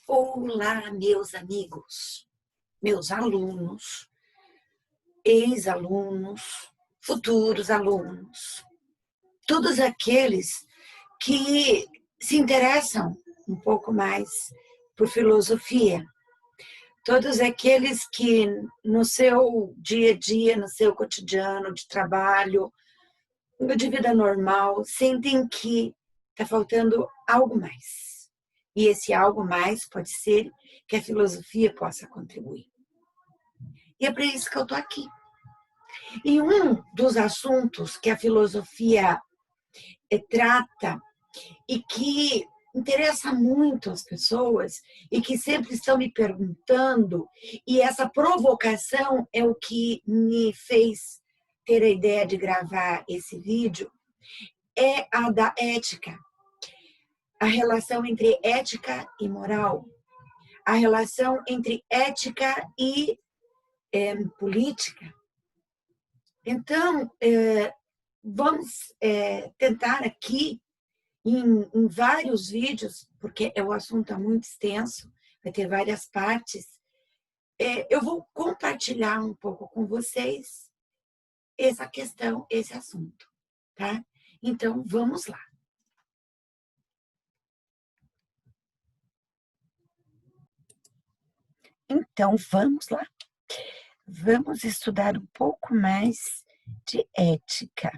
Olá, meus amigos, meus alunos, ex-alunos, futuros alunos, todos aqueles que se interessam um pouco mais por filosofia, todos aqueles que no seu dia a dia, no seu cotidiano de trabalho, de vida normal, sentem que está faltando algo mais. E esse algo mais pode ser que a filosofia possa contribuir. E é para isso que eu estou aqui. E um dos assuntos que a filosofia trata e que interessa muito as pessoas e que sempre estão me perguntando, e essa provocação é o que me fez ter a ideia de gravar esse vídeo, é a da ética. A relação entre ética e moral, a relação entre ética e política. Então, vamos tentar aqui, em vários vídeos, porque o assunto é muito extenso, vai ter várias partes, eu vou compartilhar um pouco com vocês essa questão, esse assunto, tá? Então, vamos lá. Então, vamos lá. Vamos estudar um pouco mais de ética.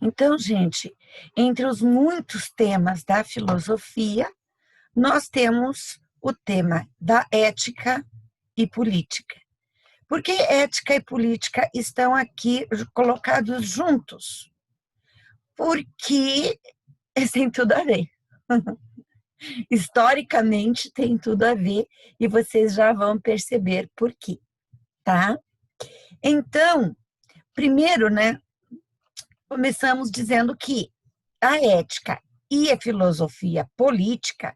Então, gente, entre os muitos temas da filosofia, nós temos o tema da ética e política. Por que ética e política estão aqui colocados juntos? Porque tem tudo a ver. Historicamente tem tudo a ver e vocês já vão perceber por quê, tá? Então, primeiro, né, começamos dizendo que a ética e a filosofia política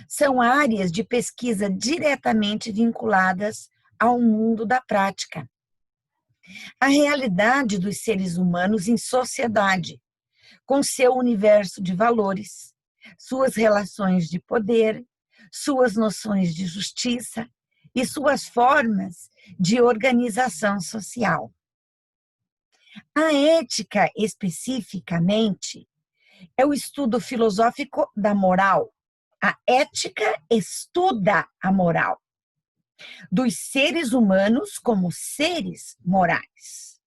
são áreas de pesquisa diretamente vinculadas ao mundo da prática. A realidade dos seres humanos em sociedade, com seu universo de valores, suas relações de poder, suas noções de justiça e suas formas de organização social. A ética, especificamente, é o estudo filosófico da moral. A ética estuda a moral dos seres humanos como seres morais.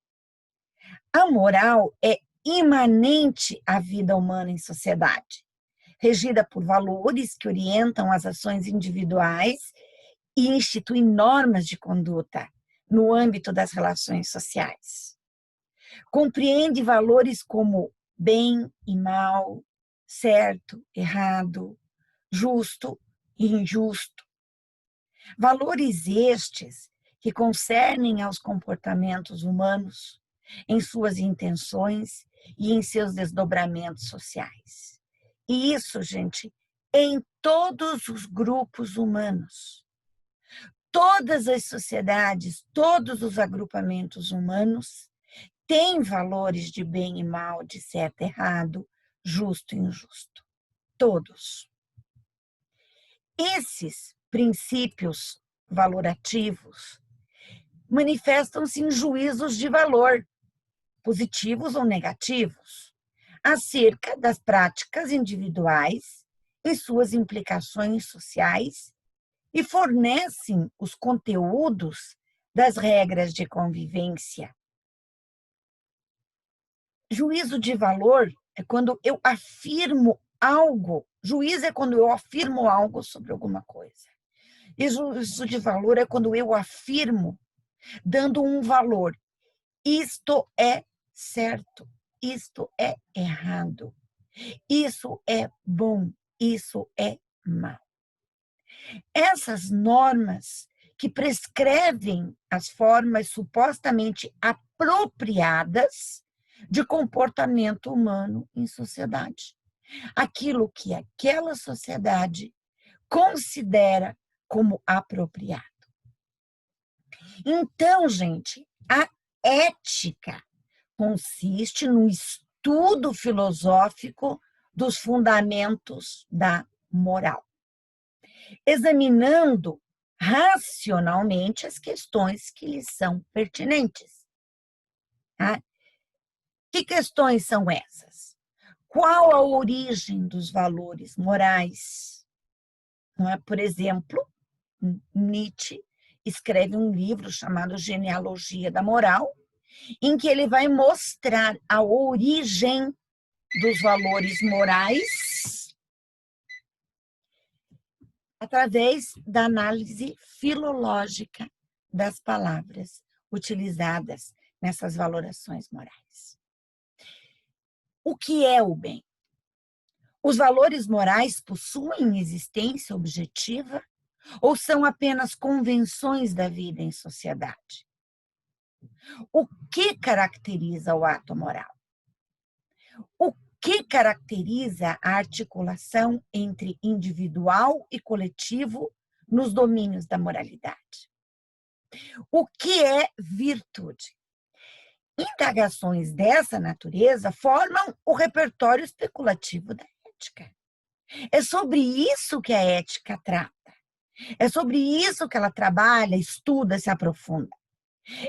A moral é imanente à vida humana em sociedade, regida por valores que orientam as ações individuais e instituem normas de conduta no âmbito das relações sociais. Compreende valores como bem e mal, certo, errado, justo e injusto. Valores estes que concernem aos comportamentos humanos, em suas intenções e em seus desdobramentos sociais. E isso, gente, em todos os grupos humanos. Todas as sociedades, todos os agrupamentos humanos têm valores de bem e mal, de certo e errado, justo e injusto. Todos. Esses princípios valorativos manifestam-se em juízos de valor, positivos ou negativos, acerca das práticas individuais e suas implicações sociais e fornecem os conteúdos das regras de convivência. Juízo de valor é quando eu afirmo algo, juízo é quando eu afirmo algo sobre alguma coisa. E juízo de valor é quando eu afirmo, dando um valor. Isto é certo, isto é errado, isso é bom, isso é mal. Essas normas que prescrevem as formas supostamente apropriadas de comportamento humano em sociedade. Aquilo que aquela sociedade considera como apropriado. Então, gente, a ética consiste no estudo filosófico dos fundamentos da moral, examinando racionalmente as questões que lhes são pertinentes. Tá? Que questões são essas? Qual a origem dos valores morais? Não é? Por exemplo, Nietzsche escreve um livro chamado Genealogia da Moral, em que ele vai mostrar a origem dos valores morais através da análise filológica das palavras utilizadas nessas valorações morais. O que é o bem? Os valores morais possuem existência objetiva ou são apenas convenções da vida em sociedade? O que caracteriza o ato moral? O que caracteriza a articulação entre individual e coletivo nos domínios da moralidade? O que é virtude? Indagações dessa natureza formam o repertório especulativo da ética. É sobre isso que a ética trata. É sobre isso que ela trabalha, estuda, se aprofunda.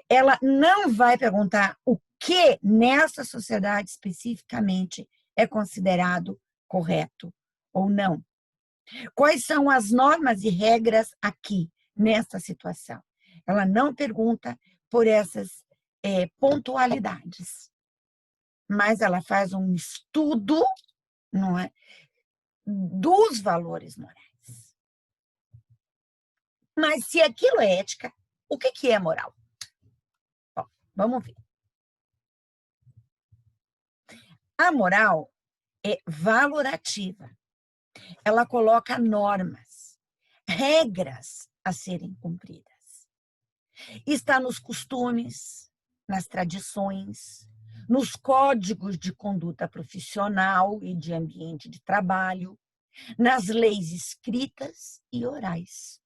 Ela não vai perguntar o que nessa sociedade especificamente é considerado correto ou não. Quais são as normas e regras aqui, nessa situação? Ela não pergunta por essas pontualidades, mas ela faz um estudo, não é, dos valores morais. Mas se aquilo é ética, o que é moral? Bom, vamos ver. A moral é valorativa. Ela coloca normas, regras a serem cumpridas. Está nos costumes, nas tradições, nos códigos de conduta profissional e de ambiente de trabalho, nas leis escritas e orais.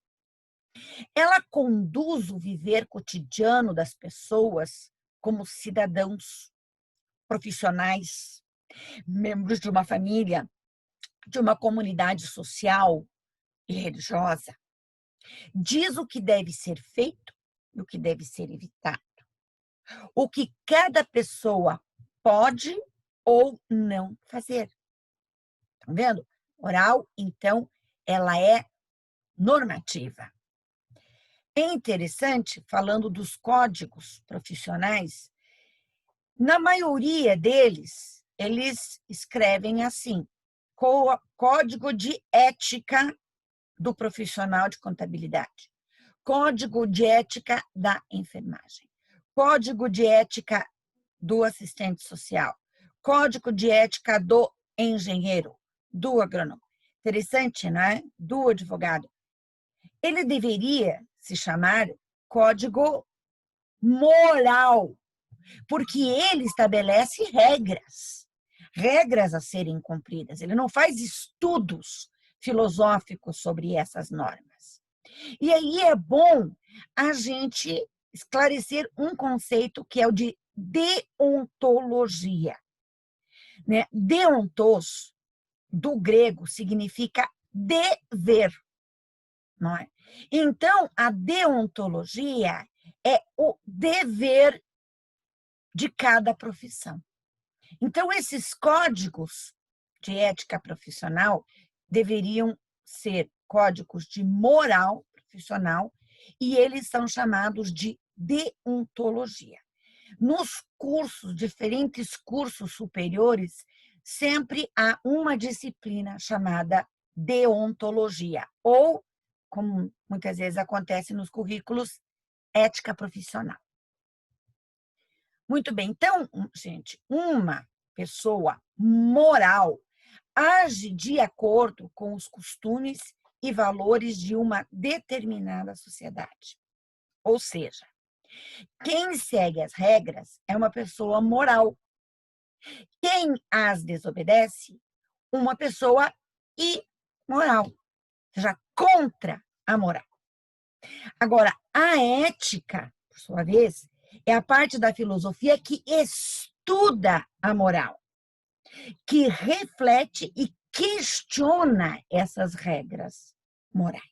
Ela conduz o viver cotidiano das pessoas como cidadãos, profissionais, membros de uma família, de uma comunidade social e religiosa. Diz o que deve ser feito e o que deve ser evitado. O que cada pessoa pode ou não fazer. Estão vendo? Moral, então, ela é normativa. É interessante, falando dos códigos profissionais, na maioria deles, eles escrevem assim: Código de Ética do Profissional de Contabilidade, Código de Ética da Enfermagem, Código de Ética do Assistente Social, Código de Ética do Engenheiro, do Agrônomo. Interessante, não é? Do advogado. Ele deveria se chamar Código Moral, porque ele estabelece regras a serem cumpridas. Ele não faz estudos filosóficos sobre essas normas. E aí é bom a gente esclarecer um conceito que é o de deontologia. Né? Deontos, do grego, significa dever. Não é? Então, a deontologia é o dever de cada profissão. Então, esses códigos de ética profissional deveriam ser códigos de moral profissional e eles são chamados de deontologia. Nos cursos, diferentes cursos superiores, sempre há uma disciplina chamada deontologia, ou, como muitas vezes acontece nos currículos, ética profissional. Muito bem, então, gente, uma pessoa moral age de acordo com os costumes e valores de uma determinada sociedade. Ou seja, quem segue as regras é uma pessoa moral. Quem as desobedece, uma pessoa imoral, ou seja, contra a moral. Agora, a ética, por sua vez, é a parte da filosofia que estuda a moral, que reflete e questiona essas regras morais.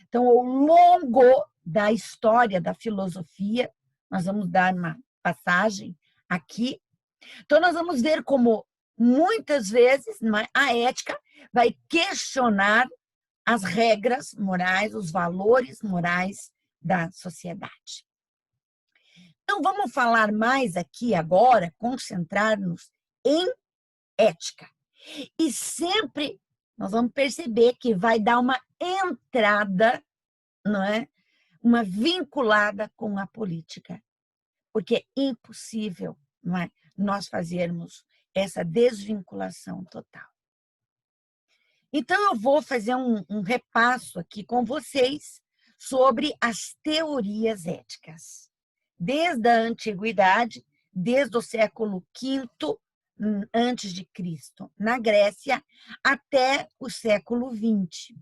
Então, ao longo da história da filosofia, nós vamos dar uma passagem aqui. Então, nós vamos ver como, muitas vezes, a ética vai questionar as regras morais, os valores morais da sociedade. Então, vamos falar mais aqui agora, concentrar-nos em ética. E sempre nós vamos perceber que vai dar uma entrada, não é? Uma vinculada com a política, porque é impossível, não é, nós fazermos essa desvinculação total. Então, eu vou fazer um repasso aqui com vocês sobre as teorias éticas. Desde a antiguidade, desde o século V antes de Cristo, na Grécia, até o século XX.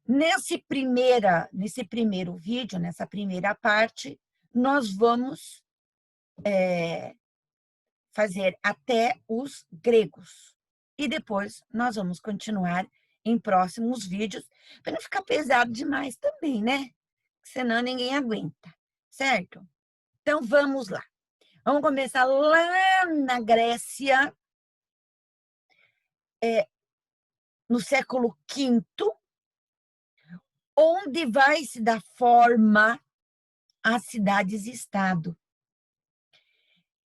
Nesse primeiro vídeo, nessa primeira parte, nós vamos fazer até os gregos. E depois nós vamos continuar em próximos vídeos, para não ficar pesado demais também, né? Senão ninguém aguenta, certo? Então, vamos lá. Vamos começar lá na Grécia, no século V, onde vai se dar forma às cidades-estado.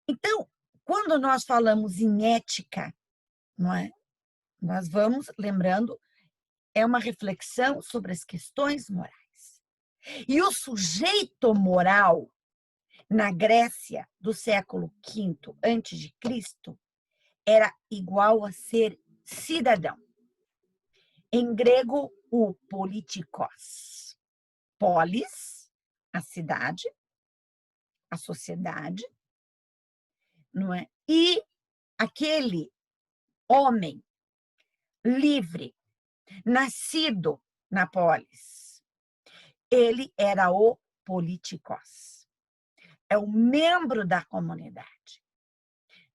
Então, quando nós falamos em ética, não é? Nós vamos, lembrando, é uma reflexão sobre as questões morais. E o sujeito moral, na Grécia do século V a.C., era igual a ser cidadão. Em grego, o politikos. Polis, a cidade, a sociedade, não é? E aquele homem livre, nascido na polis, ele era o politikos. É o membro da comunidade.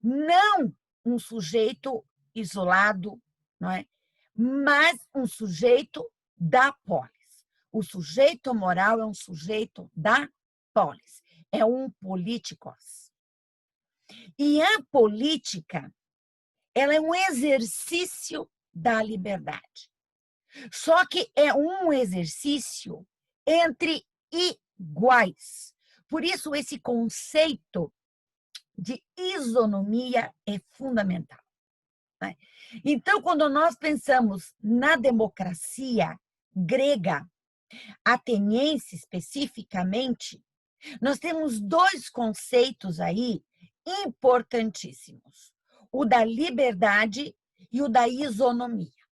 Não um sujeito isolado, não é? Mas um sujeito da polis. O sujeito moral é um sujeito da polis. É um politikos. E a política, ela é um exercício da liberdade. Só que é um exercício entre iguais. Por isso, esse conceito de isonomia é fundamental. Né? Então, quando nós pensamos na democracia grega, ateniense especificamente, nós temos dois conceitos aí importantíssimos: o da liberdade e o da isonomia.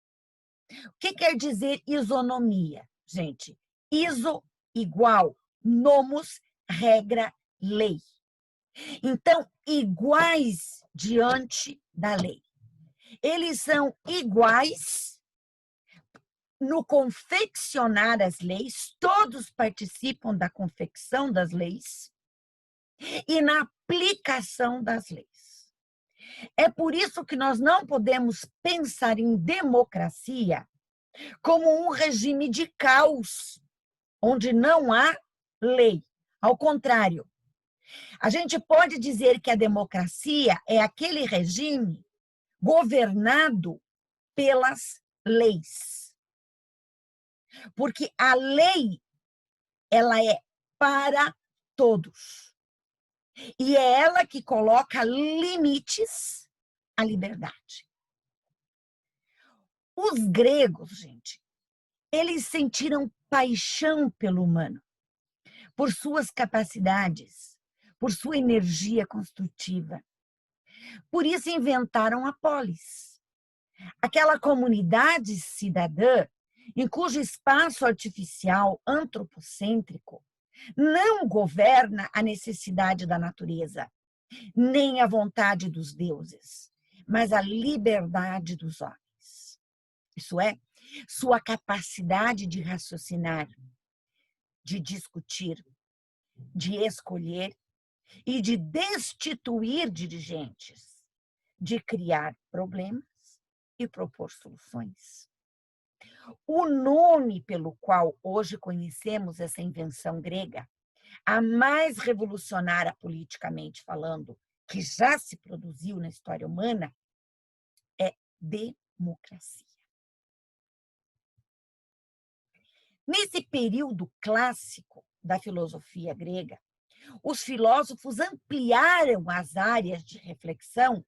O que quer dizer isonomia, gente? Iso, igual, nomos, regra, lei. Então, iguais diante da lei. Eles são iguais no confeccionar as leis, todos participam da confecção das leis e na aplicação das leis. É por isso que nós não podemos pensar em democracia como um regime de caos, onde não há lei. Ao contrário, a gente pode dizer que a democracia é aquele regime governado pelas leis. Porque a lei, ela é para todos. E é ela que coloca limites à liberdade. Os gregos, gente, eles sentiram paixão pelo humano, por suas capacidades, por sua energia construtiva. Por isso inventaram a polis, aquela comunidade cidadã em cujo espaço artificial antropocêntrico não governa a necessidade da natureza, nem a vontade dos deuses, mas a liberdade dos homens. Isso é, sua capacidade de raciocinar, de discutir, de escolher e de destituir dirigentes, de criar problemas e propor soluções. O nome pelo qual hoje conhecemos essa invenção grega, a mais revolucionária politicamente falando, que já se produziu na história humana, é democracia. Nesse período clássico da filosofia grega, os filósofos ampliaram as áreas de reflexão,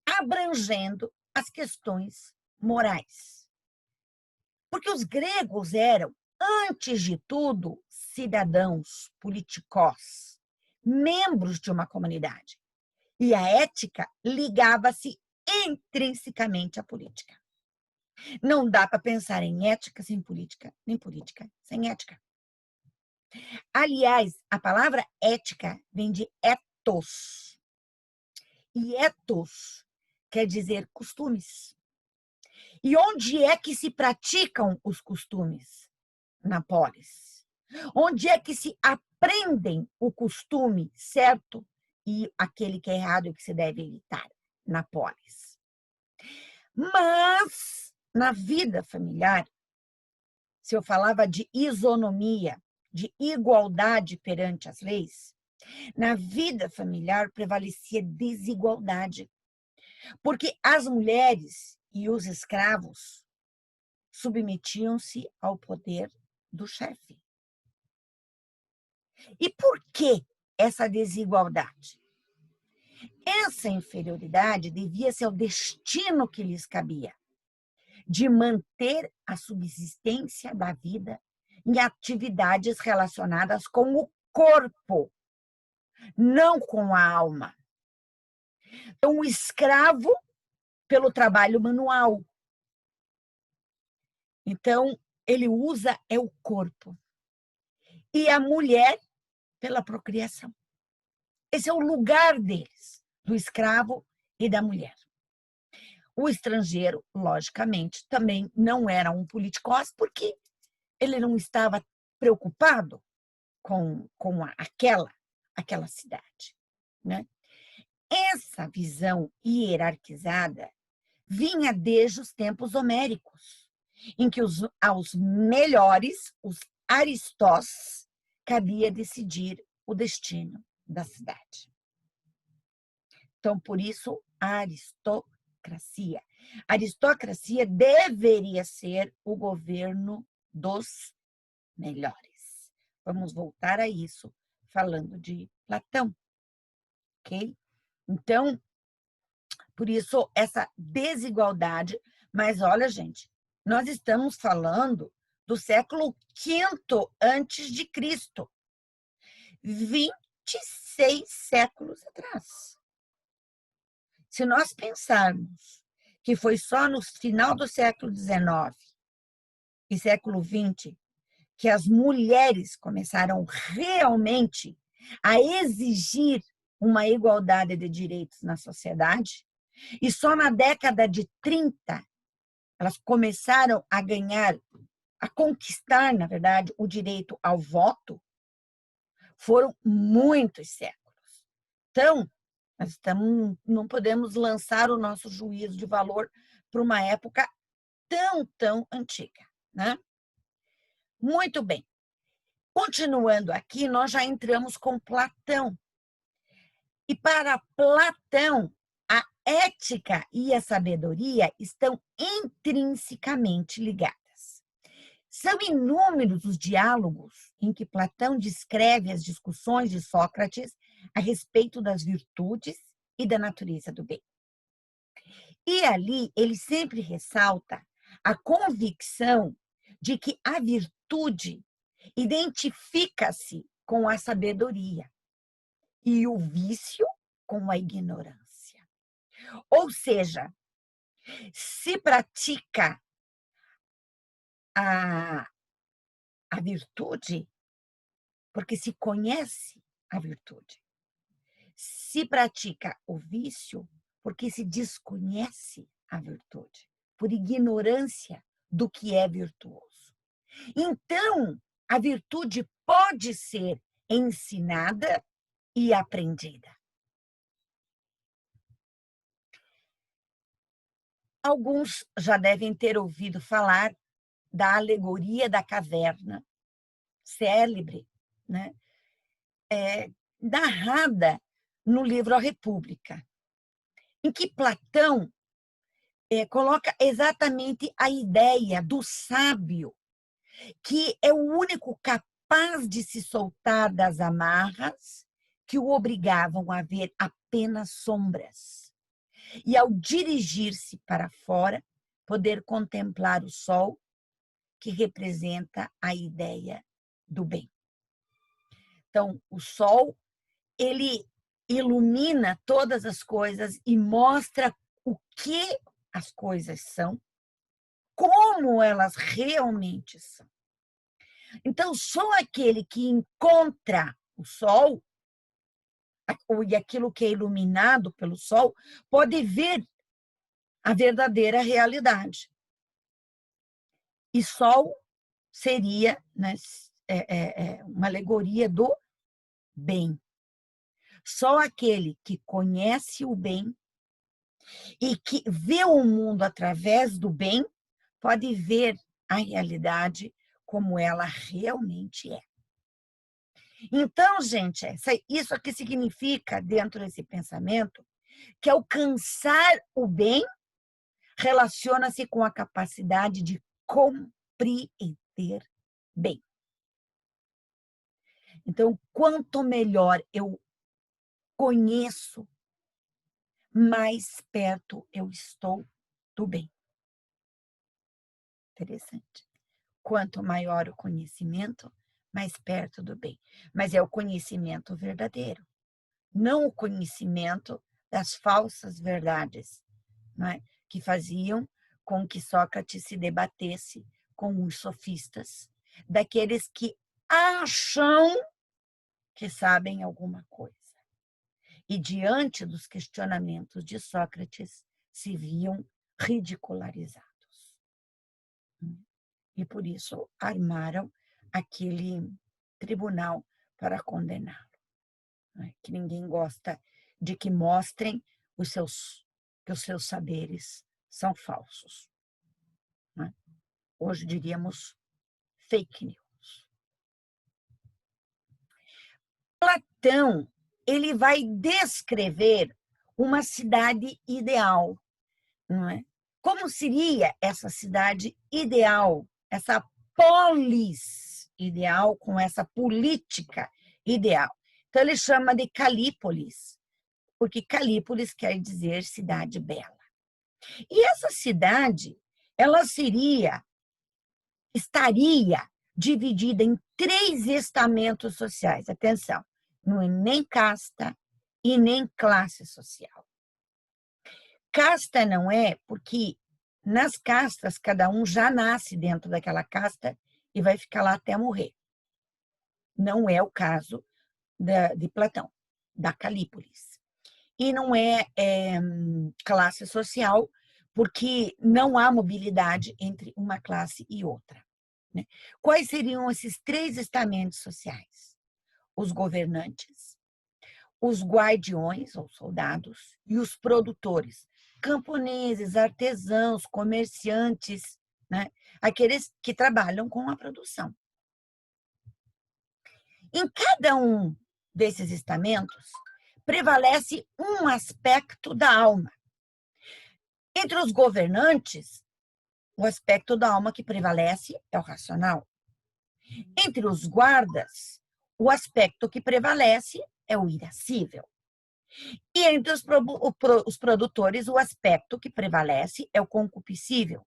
abrangendo as questões morais. Porque os gregos eram, antes de tudo, cidadãos, politikós, membros de uma comunidade. E a ética ligava-se intrinsecamente à política. Não dá para pensar em ética sem política, nem política sem ética. Aliás, a palavra ética vem de ethos. E ethos quer dizer costumes. E onde é que se praticam os costumes? Na polis. Onde é que se aprendem o costume certo e aquele que é errado e que se deve evitar? Na polis. Mas, na vida familiar, se eu falava de isonomia, de igualdade perante as leis, na vida familiar prevalecia desigualdade. Porque as mulheres e os escravos submetiam-se ao poder do chefe. E por que essa desigualdade? Essa inferioridade devia-se ao destino que lhes cabia, de manter a subsistência da vida em atividades relacionadas com o corpo, não com a alma. Então, o escravo pelo trabalho manual. Então, ele usa o corpo. E a mulher pela procriação. Esse é o lugar deles, do escravo e da mulher. O estrangeiro, logicamente, também não era um politikós, porque ele não estava preocupado com aquela cidade, né? Essa visão hierarquizada vinha desde os tempos homéricos, em que aos melhores, os aristós, cabia decidir o destino da cidade. Então, por isso, a aristocracia. A aristocracia deveria ser o governo dos melhores. Vamos voltar a isso falando de Platão, ok? Então, por isso, essa desigualdade. Mas olha, gente, nós estamos falando do século V antes de Cristo. 26 séculos atrás. Se nós pensarmos que foi só no final do século XIX e século XX que as mulheres começaram realmente a exigir uma igualdade de direitos na sociedade, e só na década de 30 elas começaram a ganhar, a conquistar, na verdade, o direito ao voto, foram muitos séculos. Então, nós não podemos lançar o nosso juízo de valor para uma época tão antiga, né? Muito bem. Continuando aqui, nós já entramos com Platão. E para Platão, a ética e a sabedoria estão intrinsecamente ligadas. São inúmeros os diálogos em que Platão descreve as discussões de Sócrates a respeito das virtudes e da natureza do bem. E ali ele sempre ressalta a convicção de que a virtude identifica-se com a sabedoria e o vício com a ignorância. Ou seja, se pratica a virtude porque se conhece a virtude. Se pratica o vício porque se desconhece a virtude, por ignorância do que é virtuoso. Então, a virtude pode ser ensinada e aprendida. Alguns já devem ter ouvido falar da alegoria da caverna, célebre, né? Narrada no livro A República, em que Platão coloca exatamente a ideia do sábio, que é o único capaz de se soltar das amarras que o obrigavam a ver apenas sombras. E ao dirigir-se para fora, poder contemplar o sol, que representa a ideia do bem. Então, o sol, ele ilumina todas as coisas e mostra o que as coisas são, como elas realmente são. Então, só aquele que encontra o sol, e aquilo que é iluminado pelo sol, pode ver a verdadeira realidade. E sol seria, né, uma alegoria do bem. Só aquele que conhece o bem e que vê o mundo através do bem pode ver a realidade como ela realmente é. Então, gente, isso aqui significa, dentro desse pensamento, que alcançar o bem relaciona-se com a capacidade de compreender bem. Então, quanto melhor eu conheço, mais perto eu estou do bem. Interessante. Quanto maior o conhecimento, mais perto do bem. Mas é o conhecimento verdadeiro, não o conhecimento das falsas verdades, não é? Que faziam com que Sócrates se debatesse com os sofistas, daqueles que acham que sabem alguma coisa. E diante dos questionamentos de Sócrates, se viam ridicularizados. E por isso armaram aquele tribunal para condená-lo. Que ninguém gosta de que mostrem que os seus saberes são falsos. Hoje diríamos fake news. Platão, ele vai descrever uma cidade ideal, não é? Como seria essa cidade ideal, essa polis ideal, com essa política ideal? Então, ele chama de Calípolis, porque Calípolis quer dizer cidade bela. E essa cidade, ela estaria dividida em 3 estamentos sociais. Atenção, não é nem casta e nem classe social. Casta não é porque nas castas cada um já nasce dentro daquela casta e vai ficar lá até morrer. Não é o caso de Platão, da Calípolis. E não é classe social, porque não há mobilidade entre uma classe e outra. Né? Quais seriam esses 3 estamentos sociais? Os governantes, os guardiões, ou soldados, e os produtores, camponeses, artesãos, comerciantes, né? Aqueles que trabalham com a produção. Em cada um desses estamentos, prevalece um aspecto da alma. Entre os governantes, o aspecto da alma que prevalece é o racional. Entre os guardas, o aspecto que prevalece é o irascível. E entre os produtores, o aspecto que prevalece é o concupiscível.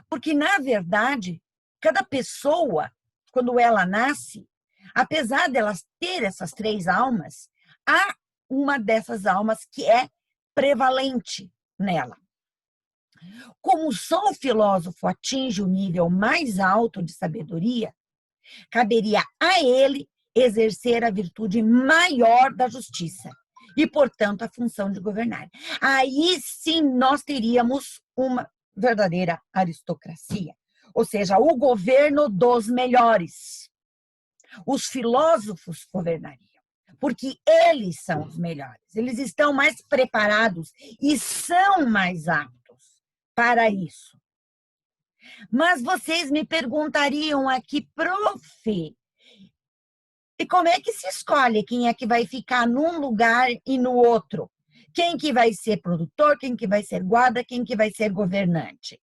Porque, na verdade, cada pessoa, quando ela nasce, apesar delas ter essas 3 almas, há uma dessas almas que é prevalente nela. Como só o filósofo atinge o nível mais alto de sabedoria, caberia a ele exercer a virtude maior da justiça e, portanto, a função de governar. Aí sim nós teríamos uma verdadeira aristocracia, ou seja, o governo dos melhores. Os filósofos governariam, porque eles são os melhores, eles estão mais preparados e são mais aptos para isso. Mas vocês me perguntariam aqui, prof, e como é que se escolhe quem é que vai ficar num lugar e no outro? Quem que vai ser produtor, quem que vai ser guarda, quem que vai ser governante?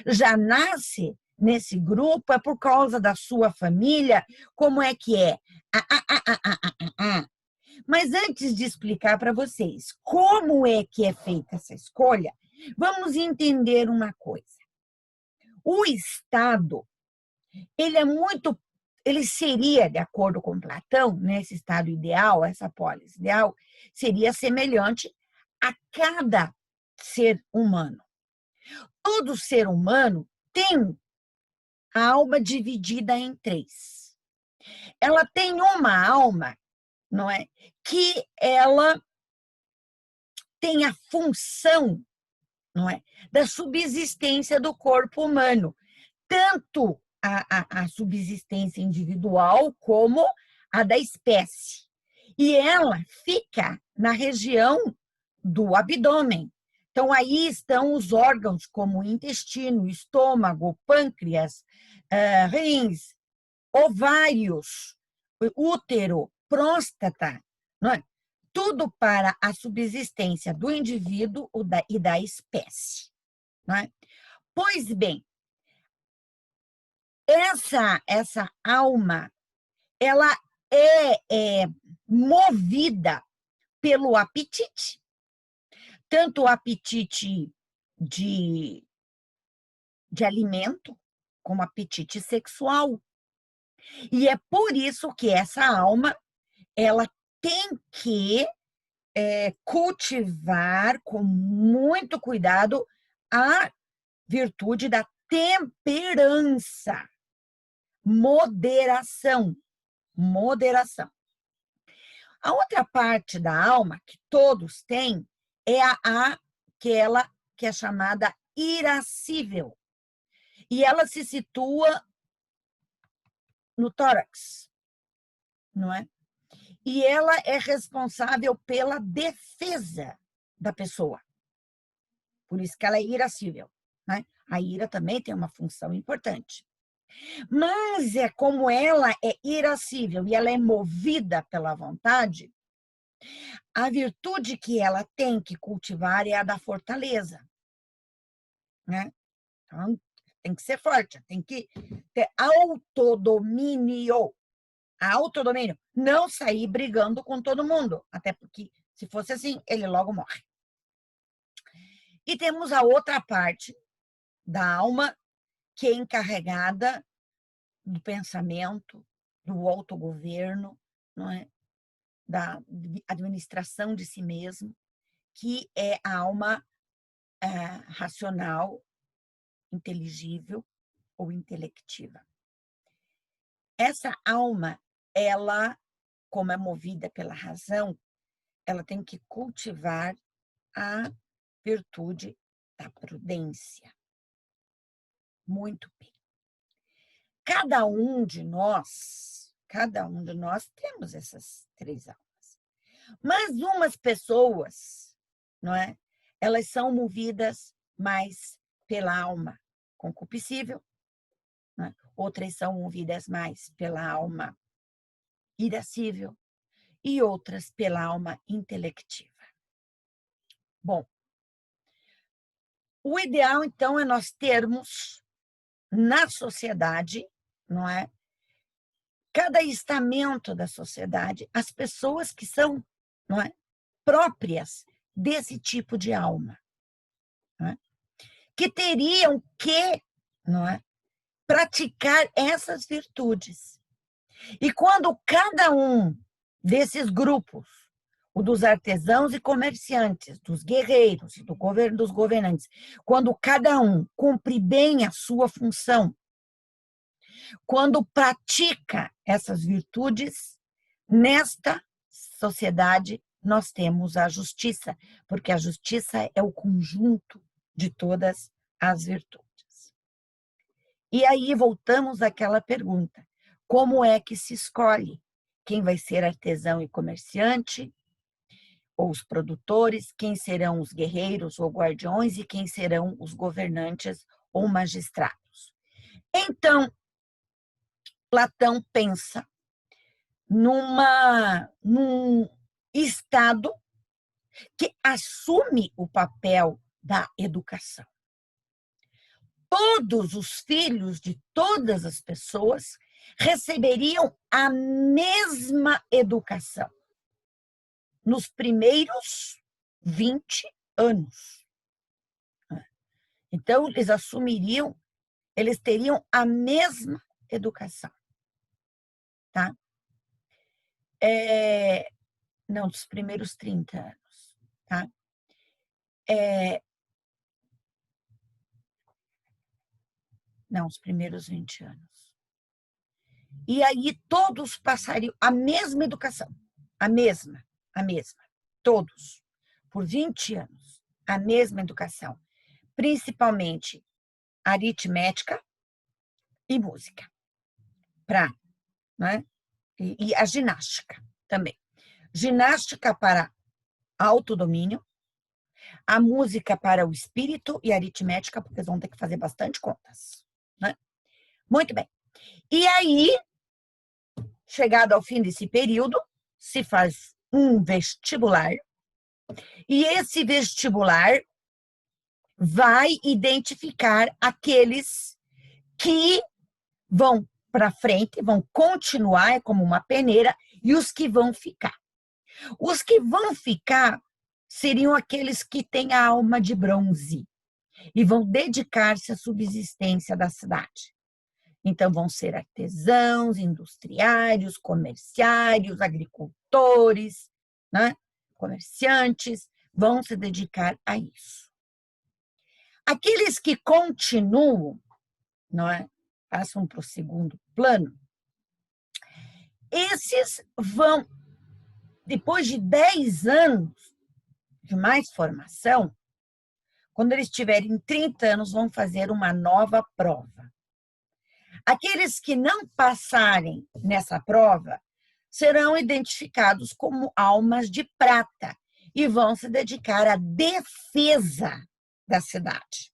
Já nasce nesse grupo, é por causa da sua família, como é que é? Mas antes de explicar para vocês como é que é feita essa escolha, vamos entender uma coisa. O Estado, ele seria, de acordo com Platão, nesse estado ideal, essa polis ideal, seria semelhante a cada ser humano. Todo ser humano tem a alma dividida em três. Ela tem uma alma, não é, que ela tem a função, não é, da subsistência do corpo humano, tanto a subsistência individual como a da espécie. E ela fica na região do abdômen. Então, aí estão os órgãos como intestino, estômago, pâncreas, rins, ovários, útero, próstata, não é? Tudo para a subsistência do indivíduo e da espécie. Não é? Pois bem, essa alma, ela é movida pelo apetite, tanto o apetite de alimento, como apetite sexual. E é por isso que essa alma, ela tem que cultivar com muito cuidado a virtude da temperança, moderação. A outra parte da alma que todos têm é aquela que é chamada irascível. E ela se situa no tórax, não é? E ela é responsável pela defesa da pessoa. Por isso que ela é irascível, né? A ira também tem uma função importante. Mas como ela é irascível e ela é movida pela vontade, a virtude que ela tem que cultivar é a da fortaleza, né? Então, tem que ser forte, tem que ter autodomínio. Autodomínio, não sair brigando com todo mundo, até porque, se fosse assim, ele logo morre. E temos a outra parte da alma, que é encarregada do pensamento, do autogoverno, não é? Da administração de si mesmo, que é a alma racional, inteligível ou intelectiva. Essa alma, ela, como é movida pela razão, ela tem que cultivar a virtude da prudência. Muito bem. Cada um de nós temos essas três almas. Mas umas pessoas, não é? Elas são movidas mais pela alma concupiscível, não é? Outras são movidas mais pela alma irascível e outras pela alma intelectiva. Bom, o ideal, então, é nós termos na sociedade, não é? Cada estamento da sociedade, as pessoas que são, não é, próprias desse tipo de alma, não é? Que teriam que, não é, praticar essas virtudes. E quando cada um desses grupos, o dos artesãos e comerciantes, dos guerreiros e dos governantes, quando cada um cumpre bem a sua função, quando pratica essas virtudes, nesta sociedade nós temos a justiça, porque a justiça é o conjunto de todas as virtudes. E aí voltamos àquela pergunta: como é que se escolhe quem vai ser artesão e comerciante, ou os produtores, quem serão os guerreiros ou guardiões e quem serão os governantes ou magistrados. Então, Platão pensa num Estado que assume o papel da educação. Todos os filhos de todas as pessoas receberiam a mesma educação nos primeiros 20 anos. Então, eles teriam a mesma educação. Tá? Não, dos primeiros 30 anos. Tá? Não, os primeiros 20 anos. E aí todos passariam a mesma educação. A mesma. Todos. Por 20 anos. A mesma educação. Principalmente aritmética e música. Né? E a ginástica também. Ginástica para autodomínio, a música para o espírito e a aritmética, porque eles vão ter que fazer bastante contas. Né? Muito bem. E aí, chegado ao fim desse período, se faz um vestibular, e esse vestibular vai identificar aqueles que vão para frente, vão continuar, é como uma peneira, e os que vão ficar. Os que vão ficar seriam aqueles que têm a alma de bronze e vão dedicar-se à subsistência da cidade. Então, vão ser artesãos, industriários, comerciários, agricultores, né? Comerciantes, vão se dedicar a isso. Aqueles que continuam, não é? Passam para o segundo plano, esses vão, depois de 10 anos de mais formação, quando eles tiverem 30 anos, vão fazer uma nova prova. Aqueles que não passarem nessa prova serão identificados como almas de prata e vão se dedicar à defesa da cidade.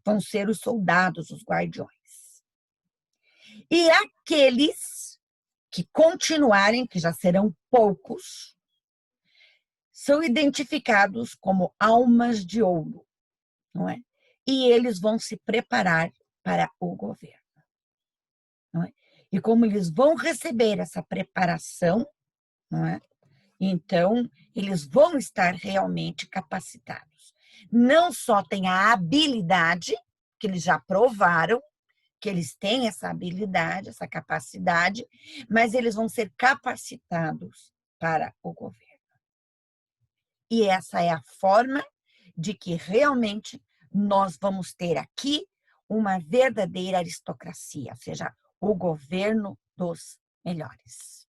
Vão ser os soldados, os guardiões. E aqueles que continuarem, que já serão poucos, são identificados como almas de ouro, não é? E eles vão se preparar para o governo. Não é? E como eles vão receber essa preparação, não é? Então, eles vão estar realmente capacitados. Não só têm a habilidade, que eles já provaram, que eles têm essa habilidade, essa capacidade, mas eles vão ser capacitados para o governo. E essa é a forma de que realmente nós vamos ter aqui uma verdadeira aristocracia, ou seja, o governo dos melhores.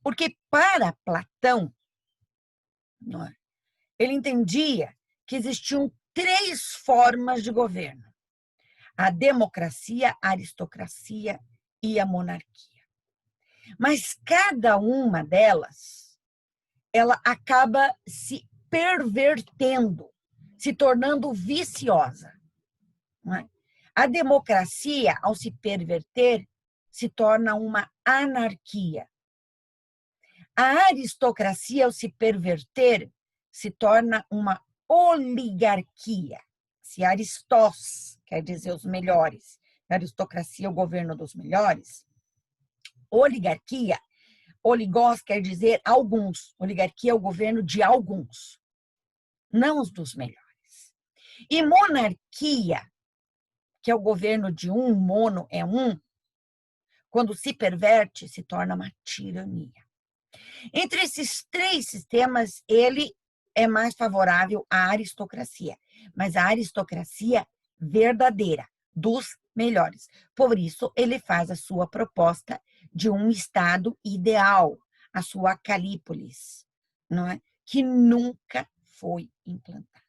Porque para Platão, ele entendia que existiam 3 formas de governo: a democracia, a aristocracia e a monarquia. Mas cada uma delas, ela acaba se pervertendo, se tornando viciosa. Não é? A democracia, ao se perverter, se torna uma anarquia. A aristocracia, ao se perverter, se torna uma oligarquia. Se Aristós quer dizer os melhores, aristocracia é o governo dos melhores, oligarquia, oligós quer dizer alguns, oligarquia é o governo de alguns, não os dos melhores. E monarquia, que é o governo de um, mono é um, quando se perverte, se torna uma tirania. Entre esses 3 sistemas, ele é mais favorável à aristocracia, mas a aristocracia verdadeira, dos melhores. Por isso, ele faz a sua proposta de um estado ideal, a sua Calípolis, não é? Que nunca foi implantada.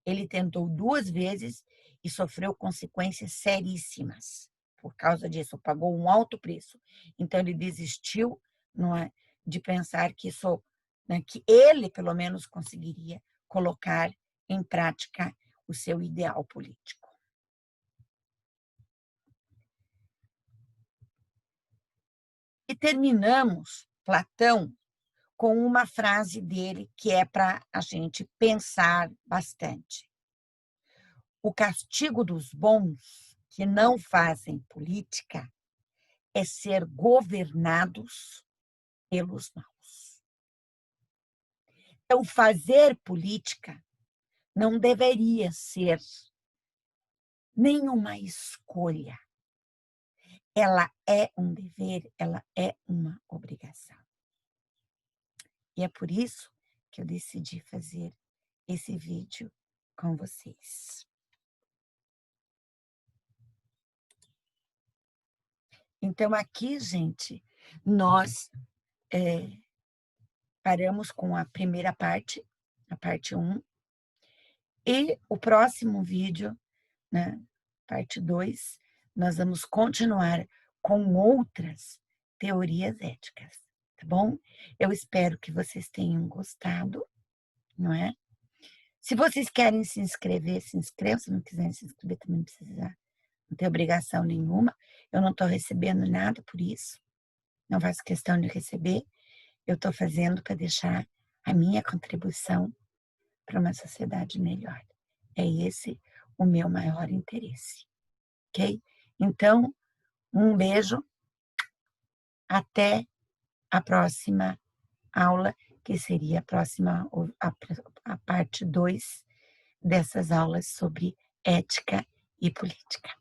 Ele tentou 2 vezes e sofreu consequências seríssimas por causa disso, pagou um alto preço. Então, ele desistiu, não é, de pensar que isso, né, que ele, pelo menos, conseguiria colocar em prática o seu ideal político. E terminamos Platão com uma frase dele que é para a gente pensar bastante. O castigo dos bons que não fazem política é ser governados pelos maus. Então, fazer política não deveria ser nenhuma escolha. Ela é um dever, ela é uma obrigação. E é por isso que eu decidi fazer esse vídeo com vocês. Então, aqui, gente, nós paramos com a primeira parte, a parte 1, e o próximo vídeo, né, parte 2, nós vamos continuar com outras teorias éticas, tá bom? Eu espero que vocês tenham gostado, não é? Se vocês querem se inscrever, se inscrevam. Se não quiserem se inscrever, também não precisa, não tem obrigação nenhuma. Eu não estou recebendo nada por isso. Não faço questão de receber. Eu estou fazendo para deixar a minha contribuição para uma sociedade melhor. É esse o meu maior interesse, ok? Então, um beijo. Até a próxima aula, que seria a parte 2 dessas aulas sobre ética e política.